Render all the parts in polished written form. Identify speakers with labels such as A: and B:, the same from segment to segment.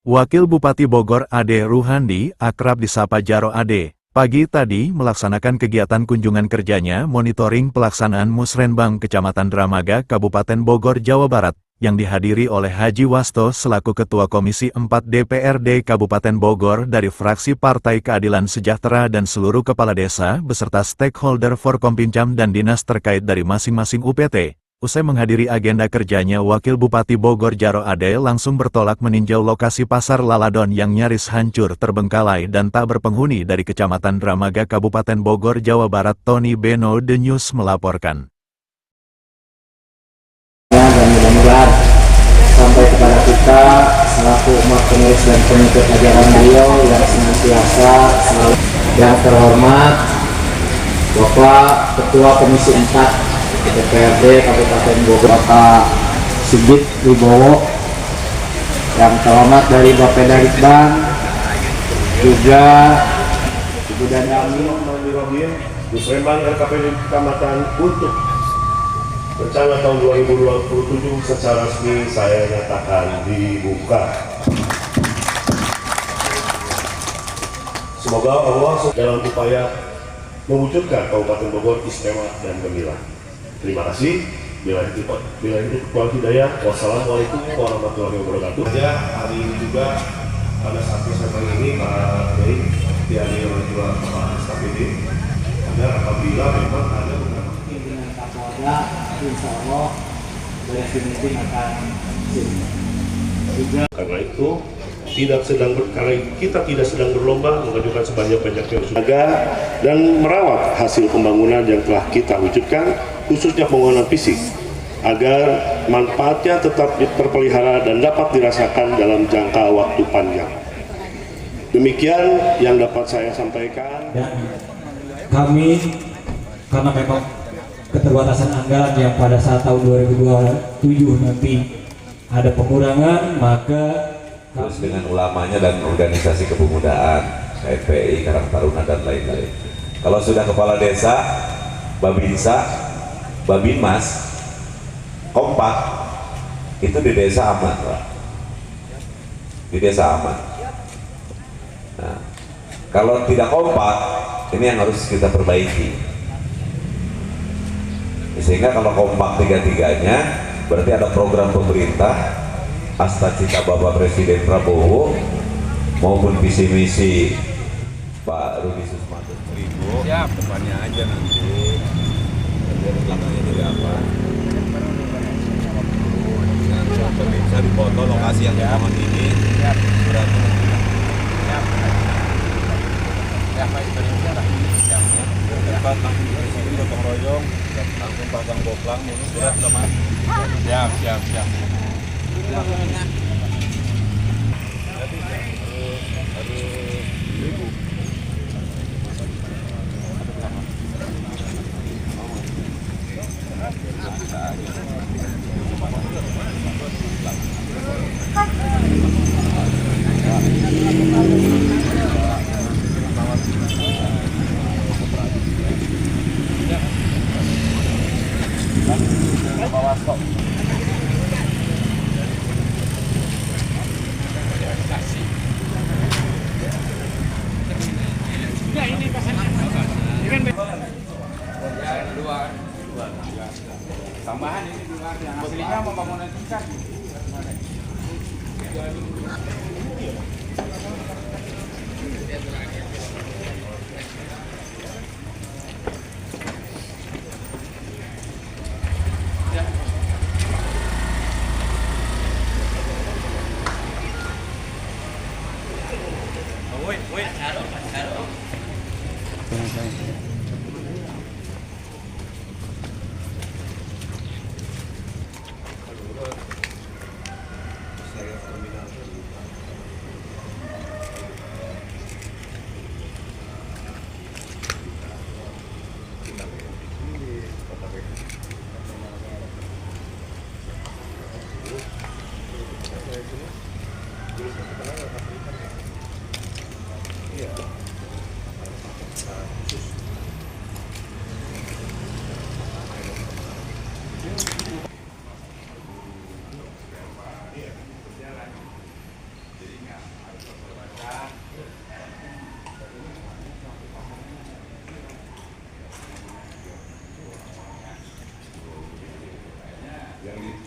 A: Wakil Bupati Bogor Ade Ruhandi, akrab disapa Jaro Ade, pagi tadi melaksanakan kegiatan kunjungan kerjanya monitoring pelaksanaan Musrenbang Kecamatan Dramaga, Kabupaten Bogor, Jawa Barat, yang dihadiri oleh Haji Wasto selaku Ketua Komisi 4 DPRD Kabupaten Bogor dari fraksi Partai Keadilan Sejahtera dan seluruh kepala desa beserta stakeholder Forkompinjam dan dinas terkait dari masing-masing UPT. Usai menghadiri agenda kerjanya, Wakil Bupati Bogor Jaro Ade langsung bertolak meninjau lokasi Pasar Laladon yang nyaris hancur terbengkalai dan tak berpenghuni dari Kecamatan Dramaga, Kabupaten Bogor, Jawa Barat. Tony Beno, The News melaporkan.
B: Dan mudah-mudahan sampai kepada kita selaku umat penerus dan pengikut ajaran beliau yang senantiasa selalu. Yang terhormat Bapak Ketua Komisi 4 DPRD Kabupaten Bogor, Bapak Sigit Wibowo, yang terhormat dari Bapeda Ritbang, juga Ibu Dandami
C: Musrenbang LKPD Kecamatan untuk rencana tahun 2027 secara resmi saya nyatakan dibuka. Semoga Allah dalam upaya mewujudkan Kabupaten Bogor istimewa dan gemilang. Terima kasih. Bila itu kurang hidayah. Wassalamualaikum warahmatullahi wabarakatuh. Hari ini juga pada saat persiapan ini Pak Dei dihadiri oleh Kepala SKPD agar apabila memang ada beberapa
B: pimpinan Kapolda, insya Allah definitif akan juga.
C: Karena itu karena kita tidak sedang berlomba mengajukan sebanyak-banyaknya usaha dan merawat hasil pembangunan yang telah kita wujudkan, khususnya pembangunan fisik, agar manfaatnya tetap terpelihara dan dapat dirasakan dalam jangka waktu panjang. Demikian yang dapat saya sampaikan.
D: Dan kami, karena memang keterbatasan anggaran yang pada saat tahun 2027 nanti ada pengurangan, maka
E: terus dengan ulamanya dan organisasi kepemudaan, KFPI, Karang Taruna dan lain-lain. Kalau sudah kepala desa, Babinsa, Babinmas, kompak, itu di desa aman, Pak. Di desa aman. Nah, kalau tidak kompak, ini yang harus kita perbaiki. Sehingga kalau kompak tiga-tiganya, berarti ada program pemerintah Astacita Bapak Presiden Prabowo maupun visi misi Pak Rudi Susmanto.
F: Siap, depannya aja nanti. Belakangnya jadi apa? Nanti bisa dipoto lokasi yang dibangun ini. Siap. Berapa? Siap. Siap, Pak Indonesia lah. Siap. Depan langsung dari sini gotong royong, langsung pasang boplang, sudah teman. Siap, siap, siap. Tambahan ini juga aslinya mau bangunan tingkat.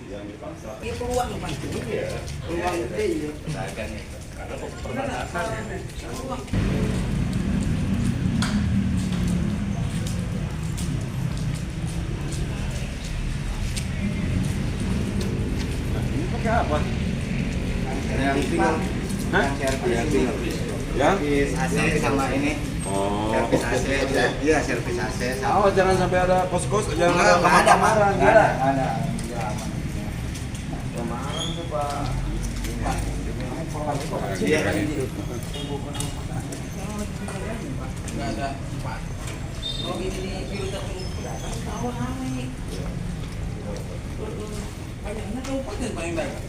C: yang dipaksa.
G: Ini peluang pasti.
C: Iya.
G: Peluang gede ya.
C: Karena perbatasan.
G: Peluang.
F: Ini pakai apa?
B: Yang tinggal.
F: Hah?
B: Yang tinggal.
F: Ya?
B: Servis AC sama ini.
F: Oh.
B: Servis AC. Iya, servis AC sama.
F: Oh, jangan sampai ada kos-kos, jangan
B: Enggak,
F: ada
B: enggak ada, Pak.
F: kamar-kamaran,
B: Enggak
F: ya.
B: ada, enggak ada. Ya, aman.
F: Kamaran tuh, Pak.
B: Iya.
G: Enggak ada. Pak. Kalau ini filter datang tahu rame. Banyaknya kabupaten paling banyak.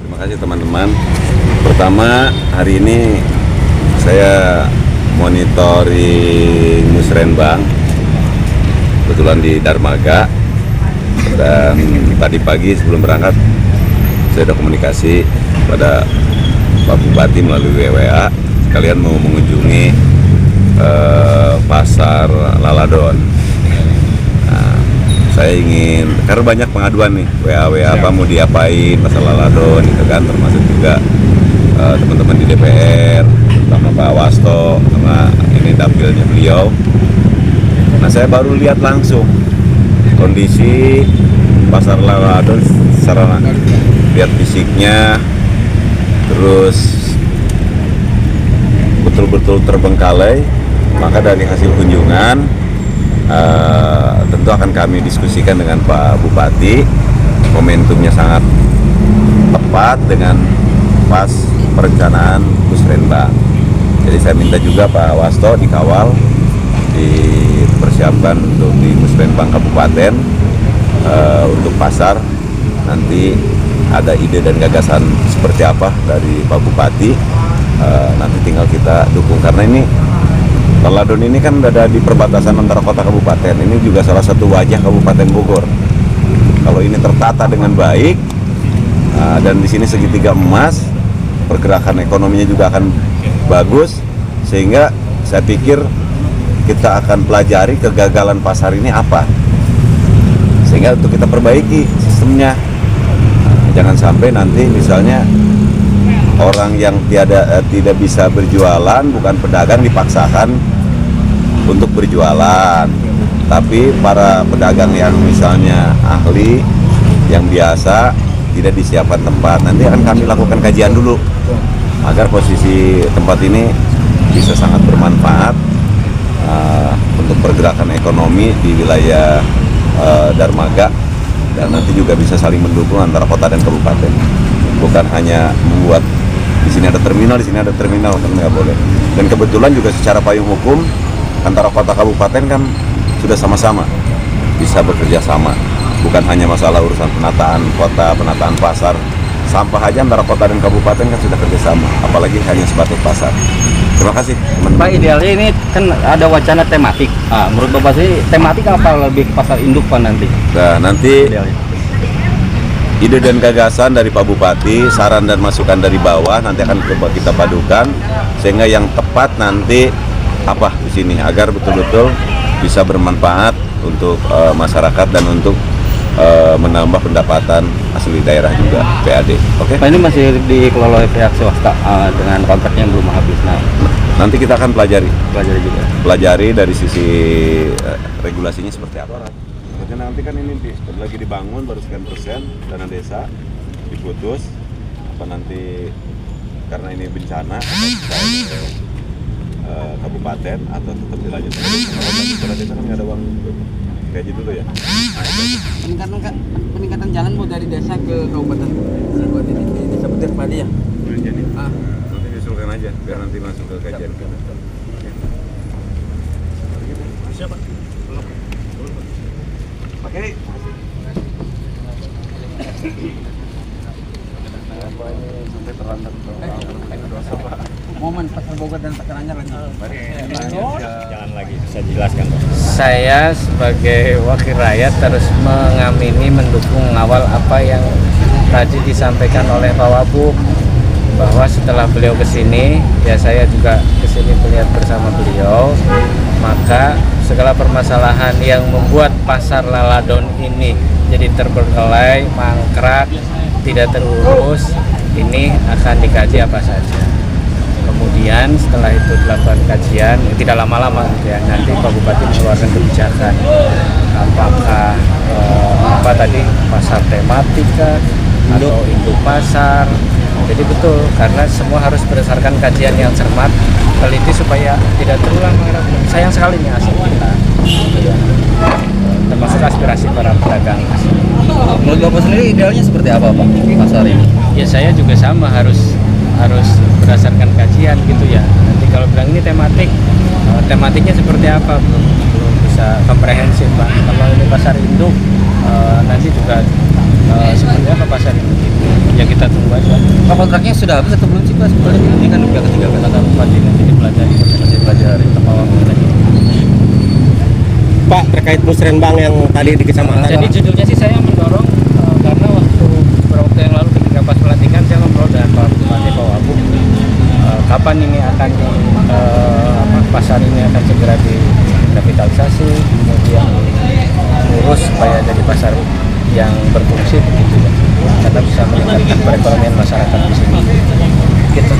H: Terima kasih teman-teman. Pertama, hari ini saya monitoring musrenbang kebetulan di Darmaga, dan tadi pagi sebelum berangkat saya ada komunikasi pada Pak Bupati melalui WA sekalian mau mengunjungi pasar Laladon. Nah, saya ingin, karena banyak pengaduan nih, WA apa mau diapain pasar Laladon itu kan, termasuk juga teman-teman di DPR, terutama Pak Wasto, sama ini dapilnya beliau. Nah, saya baru lihat langsung kondisi pasar Laladon secara lihat fisiknya, terus betul-betul terbengkalai. Maka dari hasil kunjungan tentu akan kami diskusikan dengan Pak Bupati. Momentumnya sangat tepat dengan pas perencanaan musrenbang. Jadi saya minta juga Pak Wasto dikawal, dipersiapkan untuk di musrenbang kabupaten untuk pasar. Nanti ada ide dan gagasan seperti apa dari Pak Bupati, nanti tinggal kita dukung, karena ini Laladon ini kan ada di perbatasan antara kota kabupaten. Ini juga salah satu wajah Kabupaten Bogor. Kalau ini tertata dengan baik, dan di sini segitiga emas, pergerakan ekonominya juga akan bagus, sehingga saya pikir kita akan pelajari kegagalan pasar ini apa, sehingga untuk kita perbaiki sistemnya. Jangan sampai nanti misalnya orang yang tidak bisa berjualan, bukan pedagang, dipaksakan untuk berjualan. Tapi para pedagang yang misalnya ahli, yang biasa, tidak disiapkan tempat. Nanti akan kami lakukan kajian dulu agar posisi tempat ini bisa sangat bermanfaat untuk pergerakan ekonomi di wilayah Darmaga, dan nanti juga bisa saling mendukung antara kota dan kabupaten. Bukan hanya membuat di sini ada terminal, di sini ada terminal, kan nggak boleh. Dan kebetulan juga secara payung hukum antara kota kabupaten kan sudah sama-sama bisa bekerja sama. Bukan hanya masalah urusan penataan kota, penataan pasar, sampah aja antara kota dan kabupaten kan sudah kerjasama, apalagi hanya sebatas pasar. Terima kasih teman-teman.
I: Pak, idealnya ini kan ada wacana tematik. Menurut Bapak sih tematik apa lebih ke pasar induk Pak nanti?
H: Nah, nanti
I: Idealnya.
H: ide dan gagasan dari Pak Bupati, saran dan masukan dari bawah nanti akan coba kita padukan, sehingga yang tepat nanti apa di sini agar betul-betul bisa bermanfaat untuk masyarakat dan untuk menambah pendapatan asli daerah juga, PAD. Oke?
I: Pak, ini masih dikelola oleh pihak swasta dengan kontraknya yang belum habis. Nah,
H: Nanti kita akan pelajari
I: juga.
H: Pelajari dari sisi regulasinya seperti apa. Karena nanti kan ini lagi dibangun baru sekian persen dana desa diputus, apa nanti karena ini bencana atau misalnya kabupaten atau tetap dilanjutkan. Kalau desa kan nggak ada uang kayak gitu tuh ya.
G: Peningkatan jalan mau dari desa ke kabupaten buat ini seperti padi ya.
H: Jadi nanti diusulkan aja biar nanti masuk ke kajian.
C: Siapa?
H: Oke. Sampai terlambat.
G: Momen pasar Bogor dan pasar Anyar lagi.
I: Jangan lagi, saya jelaskan. Saya sebagai wakil rakyat terus mengamini, mendukung, mengawal apa yang
J: tadi disampaikan oleh Pak Wabub bahwa setelah beliau ke sini, ya saya juga ke sini melihat bersama beliau, maka segala permasalahan yang membuat pasar Laladon ini jadi terbengkalai, mangkrak, tidak terurus, ini akan dikaji apa saja. Kemudian setelah itu dilakukan kajian, tidak lama-lama ya, nanti Pak Bupati mengeluarkan kebijakan apakah apa tadi pasar tematika atau induk pasar. Jadi betul, karena semua harus berdasarkan kajian yang cermat, teliti supaya tidak terulang. Sayang sekali nih aset kita, ya. Termasuk aspirasi para pedagang.
I: Menurut Bapak sendiri idealnya seperti apa Pak pasar ini?
J: Ya saya juga sama, harus berdasarkan kajian gitu ya. Nanti kalau bilang ini tematiknya seperti apa belum bisa komprehensif Pak. Kalau ini pasar induk nanti juga seperti apa pasar induk itu ya, kita tunggu aja.
I: Pak, kontraknya sudah habis atau belum sih Pak? Sebenarnya ini kan udah ketiga kali
J: Kata Bupati nanti dipelajari, masih pelajari Tepawang lagi.
K: Pak, terkait musrenbang yang tadi di kecamatan.
J: Jadi judulnya sih saya mendorong karena beberapa waktu yang lalu ketika pas pelantikan saya ngobrol dengan Pak Bupati Pak Wabub, kapan ini akan pasar ini akan segera direvitalisasi, kemudian urus supaya jadi pasar yang berfungsi begitu ya, karena bisa meningkatkan perekonomian masyarakat di sini. Gitu.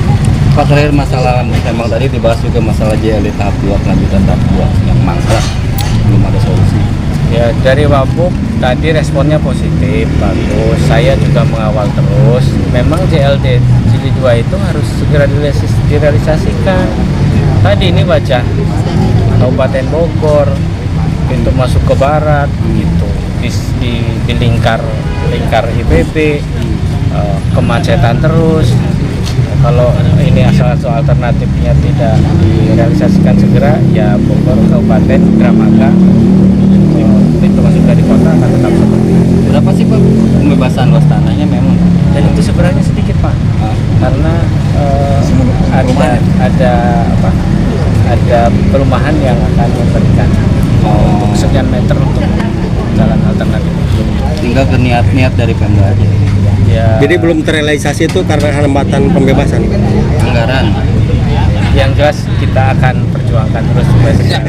I: Pak, terakhir masalah musrenbang tadi dibahas juga masalah JLD tahap 2, kelanjutan tahap 2 yang mangkrak, belum ada solusi.
J: Ya dari Wabub tadi responnya positif, bagus. Saya juga mengawal terus. Memang JLD Jili 2 itu harus segera direalisasikan. Tadi ini baca Kabupaten Bogor, pintu masuk ke barat, gitu. Di lingkar IPB, kemacetan terus. Kalau ini asal alternatifnya tidak direalisasikan segera, ya Bogor Kabupaten Dramaga pintu masuk dari kota akan tetap seperti itu.
I: Berapa sih Pak pembebasan luas tanahnya memang?
J: Dan itu sebenarnya sedikit Pak, karena ada perumahan yang akan memberikan untuk sekian meter untuk jalan alternatif.
I: Tinggal ke niat-niat dari Pemda aja.
J: Ya,
K: Jadi belum terrealisasi itu karena hambatan pembebasan.
I: Anggaran.
J: yang jelas kita akan perjuangkan terus supaya segera.